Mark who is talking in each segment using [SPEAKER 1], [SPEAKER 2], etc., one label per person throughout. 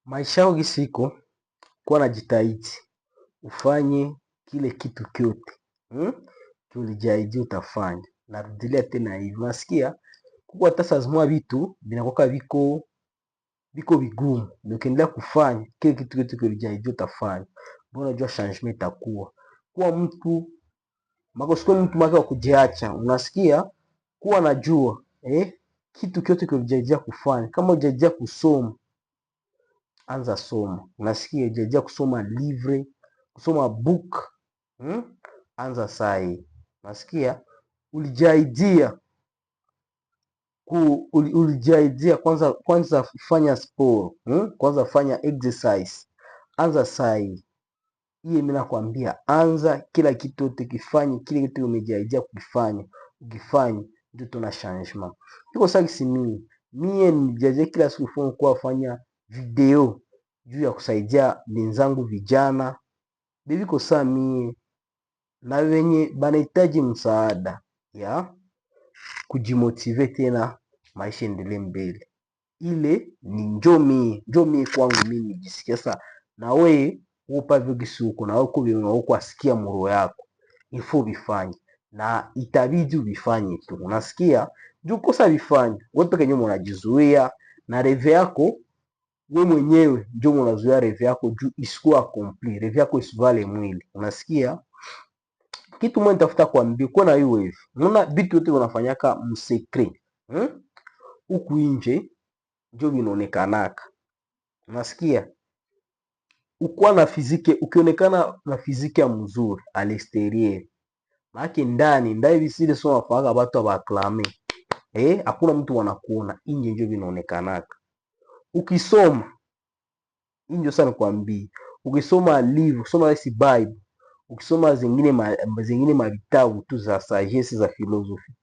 [SPEAKER 1] Maisha yako kisiko kuwa na jitahidi ufanye kile kitu kyote ulijaidia utafanya. Narudilia tena hivi, unasikia kuko hata saa zimoya vitu vinakuwa viko vigumu, ukiendelea kufanya kile kitu kyote ulijaidia utafanya, mbona unajua changement itakuwa kuwa mtu makosiko mtu maka wa kujiacha. Unasikia kuwa najua kitu kyote ulijaidia kufanya. Kama ulijaidia kusoma, anza soma. Unasikia ulijaidia kusoma livre, kusoma book, anza sai. Unasikia ulijaidia kwanza fanya sport, kwanza fanya exercise, anza sai. Hii mimi nakwambia, anza kila kitu yote kifanye, kile kitu umejaidia kufanya, ukifanye ndio tuna changement. Iko sasa mie nijaidia kila siku kufanya video juu ya kusaidia wenzangu vijana. Bibiko saa mie na wenye banahitaji msaada ya kujimotive tena maisha endelee mbele. Ile ni njo mie kwangu mimi nijisikia sasa. Na we upa vigisi huko na uko asikia muro yako ifo bifanye na itabidi ubifanye tu. Unasikia juu kosa bifanye wewe peke yako unajizuia na reve yako wewe mwenyewe ndio unazuia reve yako juu isikuwa accompli, reve yako isivale mwili. Unasikia kitu mwe nitafuta kuambia kwa na hiyo hivi. Unaona vitu yote unafanyaka msecret. Huku nje ndio vinaonekanaka. Unasikia? Ukua na fiziki, ukionekana na fiziki ya mzuri à l'extérieur. Maana ndani visile sio wafaka watu abaklame. Hakuna mtu wanakuona, nje ndio vinaonekanaka. Ukisoma ndio sana nikwambie. Ukisoma livre, ukisoma hizi Bible, ukisoma zingine mavitabu tu za sagesse za filosofi,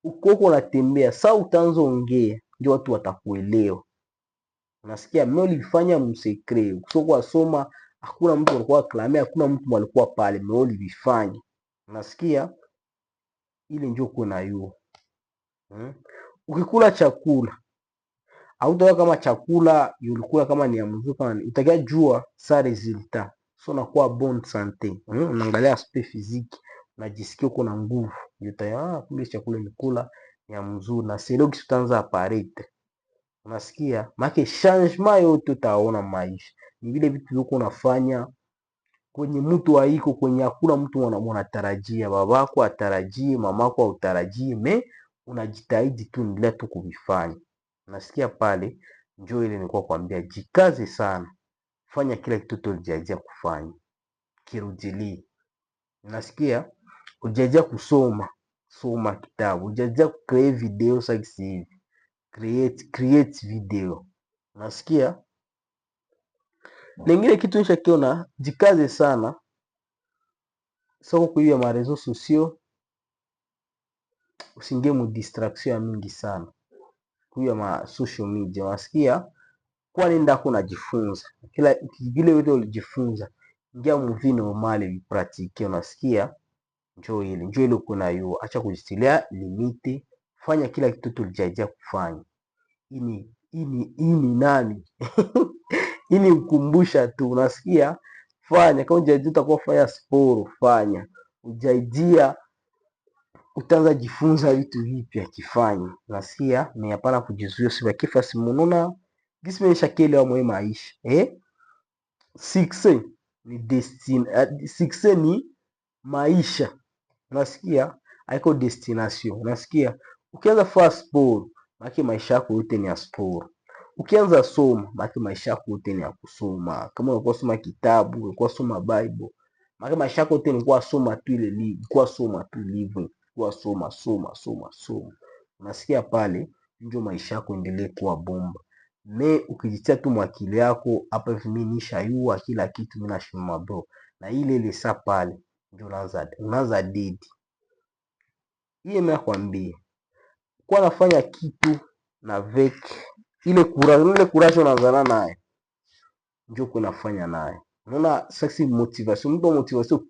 [SPEAKER 1] uko unatembea saa utaanza ongea ndio watu watakuelewa. Unasikia mimi ulifanya msekre ukisoko wasoma, hakuna mtu alikuwa klame, hakuna mtu alikuwa pale, mimi ulifanya. Unasikia ile ndio kuna hiyo. Ukikula chakula hautaona kama chakula ulikula kama ni ya mzuri, kama utakia jua sa resultat so nakuwa bonne santé. Unaangalia aspect physique, unajisikia uko na nguvu, kumbe chakula nikula ni ya mzuri na c'est là que utaanza apparaître. Unasikia maana changement yote utaona maisha ni vile vitu viko unafanya kwenye mtu haiko, kwenye hakuna mtu anatarajia, babako atarajie, mamako utarajie, unajitahidi tu ndio tu kuvifanya. Unasikia pale njoo ile nilikuwa kwambia, jikaze sana, fanya kila kitu ulijaidia kufanya, kirudilie. Unasikia ulijaidia kusoma, soma kitabu, ulijaidia create video sasa hivi, create video. Unasikia lengine kitu nishakiona, jikaze sana soko kuiya ma réseaux sociaux, usingie mu distraction ya mingi sana kuiya ma social media. Unasikia kwa nenda kunajifunza kila vile wewe ulijifunza, ingia mu vie normale vipratique. Unasikia njoo ile kuna hiyo, acha kujitilia limite, fanya kila kitu tulijaidia kufanya. Ini nani ini ukumbusha tu. Unasikia fanya kama ujaidia utakuwa fanya sport, fanya ujaidia utaanza jifunza vitu vipya kifanya. Unasikia ni hapana kujizuia, siba kifa simununa gismeisha kile wa mwe maisha. Success ni destiny, success ni maisha. Unasikia haiko destination. Unasikia ukianza fast sport maki maisha yako yote ni ya sport. Ukianza soma maki maisha yako yote ni ya kusoma. Kama ulikuwa soma kitabu, ulikuwa soma Bible, maki maisha yako yote ni kwa soma tu ile livre, kwa soma tu livre, kwa soma. Unasikia pale ndio maisha yako endelee kuwa bomba. Ukijitia tu mwakili yako hapa hivi, mimi nishayua kila kitu, mimi nashima bro, na ile saa pale ndio unaanza date. Hii nakwambia kwa nafanya kitu na vek ile courage unaanza nayo ndio kunafanya nayo. Unaona sexy motivation, mtu motivation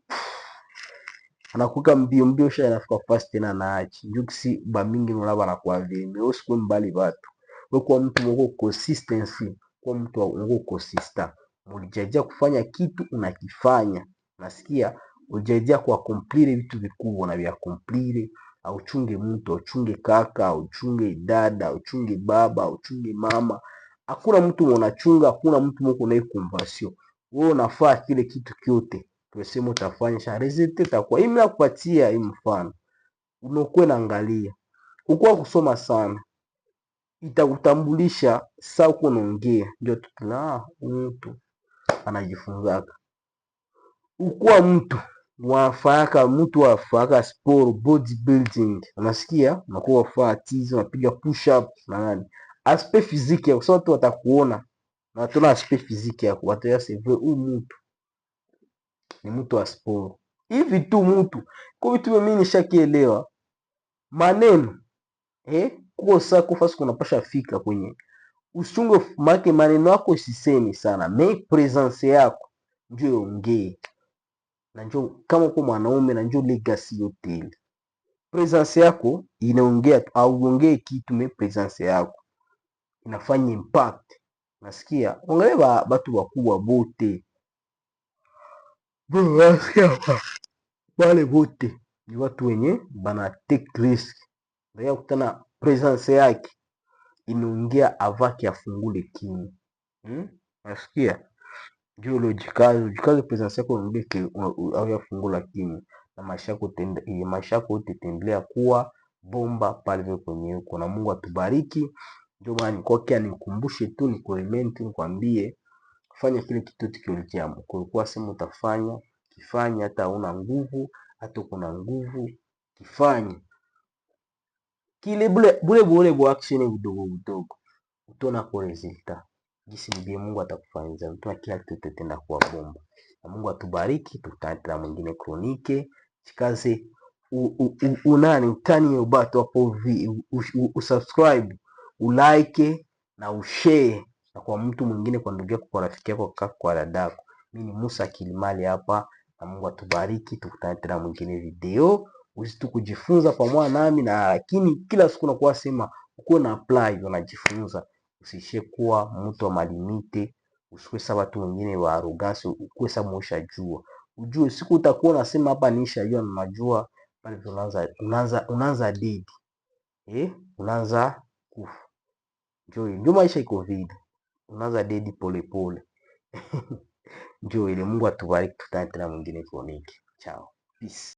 [SPEAKER 1] anakuka mbio sha inafika fast tena naachi. Ndio kisi ba mingi unaona banakuwa vile, wewe usiku mbali watu, wewe kwa mtu mko consistency kuwa mtu uko consistent. Ulijajia kufanya kitu unakifanya. Nasikia ulijajia kuakomplire vitu vikubwa na vya komplire. Auchunge mtu, auchunge kaka, auchunge dada, auchunge baba, auchunge mama. Hakuna mtu unachunga, hakuna mtu mko na conversion. Wewe unafaa kile kitu kyote. Tunasema utafanya sha result itakuwa. Mimi nakupatia hii mfano. Unakuwa naangalia. Ukua kusoma sana. Itakutambulisha saa uko unaongea. Ndio tutuna mtu anajifunzaka. Ukua mtu wafaka sport bodybuilding, unasikia unakuwa wafaa tizi, unapiga push up na nani, aspect physique yako. So watu watakuona na wataona aspect physique yako, wataya seve huyu mtu ni mtu wa sport hivi tu. Mtu kwa vitu mimi nishakielewa maneno kwa sasa kwa fasi kunapasha fika kwenye usungo make maneno yako sisemi sana, me presence yako ndio ongee na njoo kama uko mwanaume na njoo legacy yote ile. Presence yako inaongea au ongee kitu, me presence yako inafanya impact. Nasikia angalia watu wakubwa bote wale bote ni watu wenye bana take risk. Ndio kutana presence yake inaongea avaki afungule kinywa. Nasikia ndio logikazi presence yako inaongea au afungula kinywa, na maisha yako itaendelea kuwa bomba pale kwenye uko. Na Mungu atubariki. Ndio maana nikokia nikumbushe tu, nikuelement, nikwambie fanya kile kitu tukiulikiamu kulikuwa sema utafanya, kifanya. Hata una nguvu, hata uko na nguvu, kifanye kile bule bwa action vidogo vidogo, utaona kwa resulta jinsi ndiye Mungu atakufanyia. Mtu kila kitu tutaenda kuwa bomba. Na Mungu atubariki. Tutaendelea mwingine kronike chikaze unani utani yobato hapo, usubscribe, ulike na ushare na kwa mtu mwingine, kwa ndugu yako, kwa rafiki yako, kwa dadako. Mimi ni Musa Kilimali hapa, na Mungu atubariki. Tutaendelea mwingine video usitu kujifunza pamoja nami, na lakini kila siku nakuwa sema uko na apply, unajifunza. Usishie kuwa mtu wa malimite, usikwe sawa watu wengine wa arrogance, ukue sawa mwisha jua. Ujue siku utakuwa unasema hapa niisha jua na najua, pale unaanza dead. Unaanza kufa. Ndio maisha iko vile. Unaanza dead pole pole. Ndio ile. Mungu atubariki. Tutaendelea mwingine kroniki. Ciao. Peace.